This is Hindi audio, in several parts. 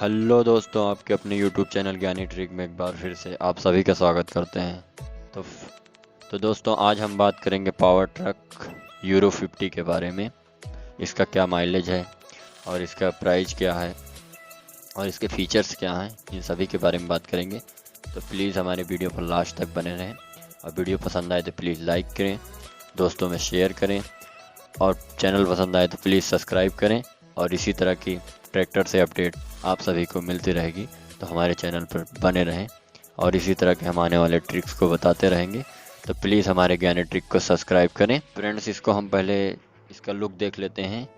हेलो दोस्तों, आपके अपने यूट्यूब चैनल ज्ञानी ट्रिक में एक बार फिर से आप सभी का स्वागत करते हैं। तो दोस्तों, आज हम बात करेंगे पावर ट्रक यूरो 50 के बारे में। इसका क्या माइलेज है और इसका प्राइस क्या है और इसके फीचर्स क्या हैं, इन सभी के बारे में बात करेंगे। तो प्लीज़ हमारे वीडियो पर लास्ट तक बने रहें और वीडियो पसंद आए तो प्लीज़ लाइक करें, दोस्तों में शेयर करें और चैनल पसंद आए तो प्लीज़ सब्सक्राइब करें। और इसी तरह की ट्रैक्टर से अपडेट आप सभी को मिलती रहेगी, तो हमारे चैनल पर बने रहें और इसी तरह के हम आने वाले ट्रिक्स को बताते रहेंगे। तो प्लीज़ हमारे ज्ञानी ट्रिक को सब्सक्राइब करें। फ्रेंड्स, इसको हम पहले इसका लुक देख लेते हैं।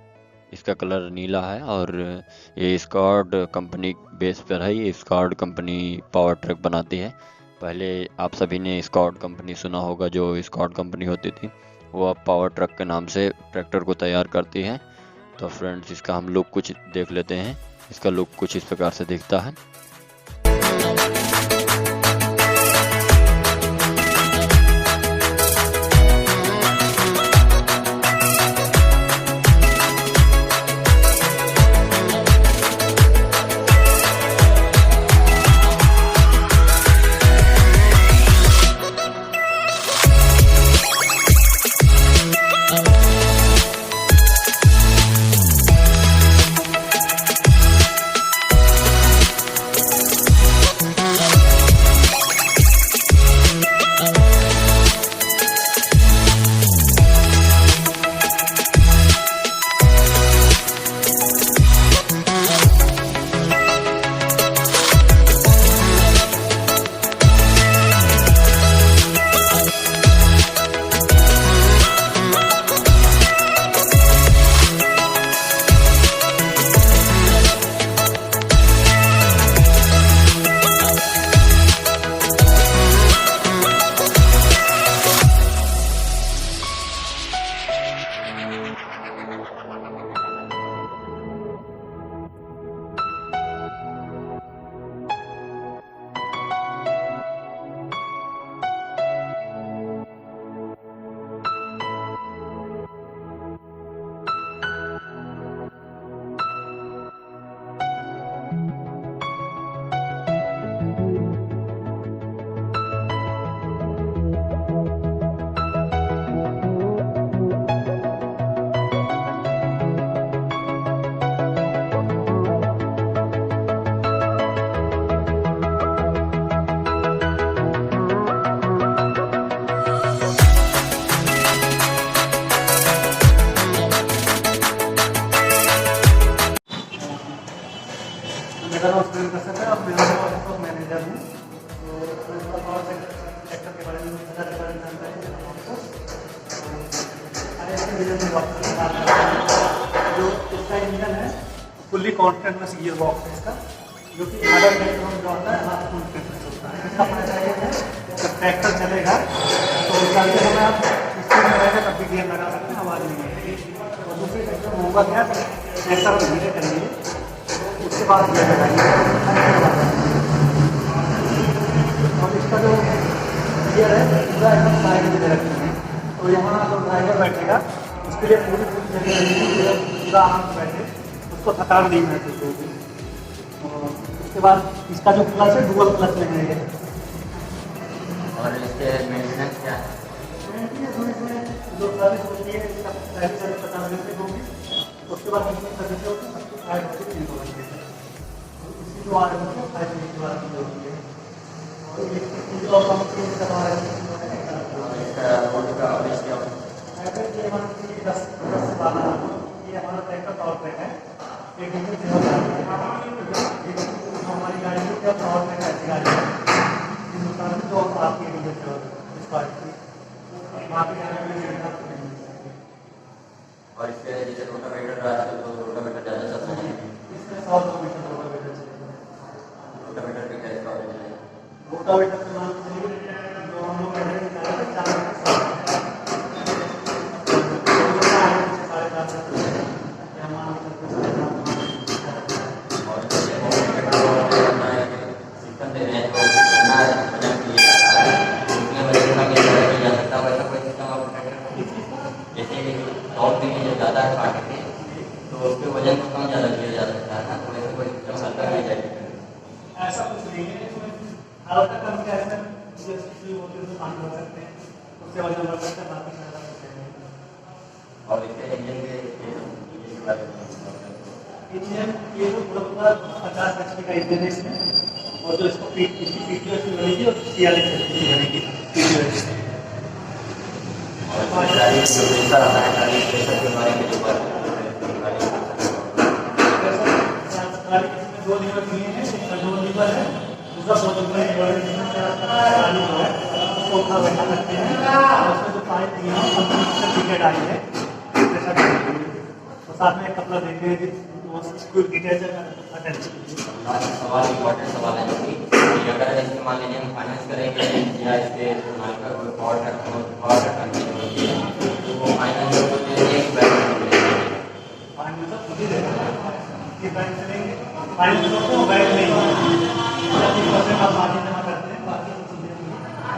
इसका कलर नीला है और ये स्कॉट कंपनी बेस पर है। ये स्कॉट कंपनी पावर ट्रक बनाती है। पहले आप सभी ने स्कॉट कंपनी सुना होगा। जो स्कॉट कंपनी होती थी वो अब पावर ट्रक के नाम से ट्रैक्टर को तैयार करती है। तो फ्रेंड्स, इसका हम लुक कुछ देख लेते हैं। इसका लुक कुछ इस प्रकार से दिखता है। मेरा नाम सुनील कश्यप है और मैं मैनेजर हूँ। तो पावर सेक्टर के बारे में जानता है जो इसका इंजन है फुल्ली कॉन्स्टेंटलेस गियर बॉक्स है इसका, जो कि अदर ट्रैक्टर जो होता है हाथ कॉन्स्टेंटलेस होता है। इसका फायदा ये है जब ट्रैक्टर चलेगा तो चलते समय आप स्पीड में रहेगा तब भी गियर लगा सकते हैं, आवाज़ नहीं आएगी। और दूसरी ट्रैक्टर में होगा क्या, ट्रैक्टर धीरे करेंगे उसके बाद गियर लगाएंगे और इसका जो गियर है पूरा एकदम साइड में दे रखते हैं। तो यहाँ जो ड्राइवर बैठेगा उसके लिए पूरी जगह पूरा आराम से बैठे, उसको थकान नहीं महसूस होगी। और उसके बाद इसका जो क्लच है डुअल क्लच में है। और इसके मेंटेनेंस क्या है? जो सर्विस होती है इसका पहली सर्विस 50 दिन से होगी, उसके बाद दूसरी सर्विस होती है सबको 60 से 3 होगी। इसकी जो आर है 5 मिनट के बाद होती है। और इलेक्ट्रिक और कंपनी का बारे में इसका रोड का एवरेज क्या होता है? एवरेज ये मान लीजिए 10 से 12। ये हमारा ट्रैक्टर पावर ट्रैक है। एक इंजन से हो जाती है। हमारी गाड़ी में क्या पावर ट्रैक ऐसी गाड़ी है हिंदुस्तान में जो आपकी इंजन से होती है इस बात की वहाँ पे जाने के लिए। और इसके जैसे रोटावेटर आजकल तो रोटावेटर ज़्यादा चलता है, इसमें 100 किलोमीटर रोटावेटर चलेगा। रोटावेटर भी क्या इसका एवरेज है? रोटावेटर के मान लीजिए जो हम लोग पहले निकाले थे 4 से 4.5 या मान और जैसे सिस्टम दे रहे हैं तो कितना वजन के लिए उतने वजन का किया जा सकता है, वैसा कोई सिस्टम आप जैसे कि टॉप में ज़्यादा काटे थे तो उसके वजन को कम ज़्यादा किया जा सकता है ना, तो वैसे कोई सिस्टम हल्का नहीं जाएगा। ज़्यादातर कम क्या है जैसे होते हैं काम कर सकते हैं, उससे वजन बढ़ सकता है, बाकी ज़्यादा कुछ नहीं। और इसके इंजन के बारे में इंजन ये तो पूरा 50 HP का इंजन है इसमें, और जो इसको इसकी PTO से बनेगी और CRS से बनेगी PTO से। और गाड़ी जो प्रेशर आता है, गाड़ी प्रेशर के बारे में जो बात गाड़ी इसमें 2 लीवर दिए हैं, एक 2 लीवर है, दूसरा 2 लीवर है, जिसमें से गाड़ी जो है उसको उठा बैठा करते हैं, और उसमें जो पाइप दिए हैं कंपनी से टिकट आई है प्रेशर देने के लिए, और साथ में एक कपड़ा देते हैं वो स्क्रू डिटेच अटैच। सवाल इम्पोर्टेंट सवाल है कि अगर इसके मान लीजिए हम फाइनेंस करेंगे या इसके मालिक का कोई पावर कंपनी होती है तो वो फाइनेंस जो होती है एक बैंक में मिलेगी। फाइनेंस तो खुद ही देना है कि बैंक से लेंगे, फाइनेंस तो बैंक में ही 30% आप मार्जिन जमा करते हैं, बाकी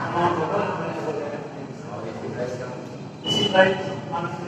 अमाउंट होगा और इसी प्राइस का इसी प्राइस मार्केट